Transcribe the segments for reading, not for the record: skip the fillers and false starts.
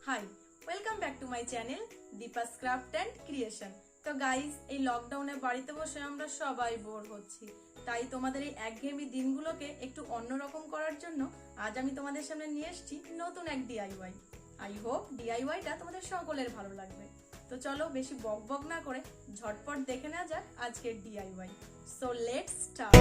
High, welcome back to my channel Deepa's craft and creation. তো guys, এই লকডাউনে বাড়িতে বসে আমরা সবাই বোর হচ্ছি, তাই তোমাদের এই একঘেয়েমি দিনগুলোকে একটু অন্যরকম করার জন্য আজ আমি তোমাদের সামনে নিয়ে এসেছি নতুন এক ডিআইওয়াই। আই হোপ ডিআইওয়াইটা তোমাদের সকলের ভালো লাগবে। তো চলো বেশি বক বক না করে ঝটপট দেখে নেওয়া যাক আজকের ডিআইওয়াই। So let's start.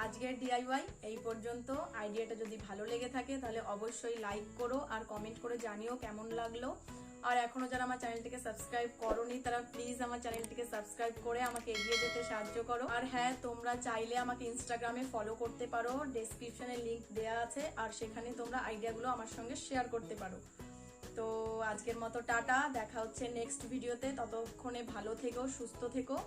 আজকের ডিআইওয়াই এই পর্যন্ত। আইডিয়াটা যদি ভালো লেগে থাকে তাহলে অবশ্যই লাইক করো আর কমেন্ট করে জানিও কেমন লাগলো। আর এখনো যারা আমার চ্যানেলটিকে সাবস্ক্রাইব করোনি তারা প্লিজ আমার চ্যানেলটিকে সাবস্ক্রাইব করে আমাকে এগিয়ে যেতে সাহায্য করো। আর হ্যাঁ, তোমরা চাইলে আমাকে ইনস্টাগ্রামে ফলো করতে পারো, ডেসক্রিপশনে লিংক দেওয়া আছে, আর সেখানে তোমরা আইডিয়াগুলো আমার সঙ্গে শেয়ার করতে পারো। তো আজকের মতো টাটা, দেখা হচ্ছে নেক্সট ভিডিওতে। ততক্ষণে ভালো থেকো, সুস্থ থেকো।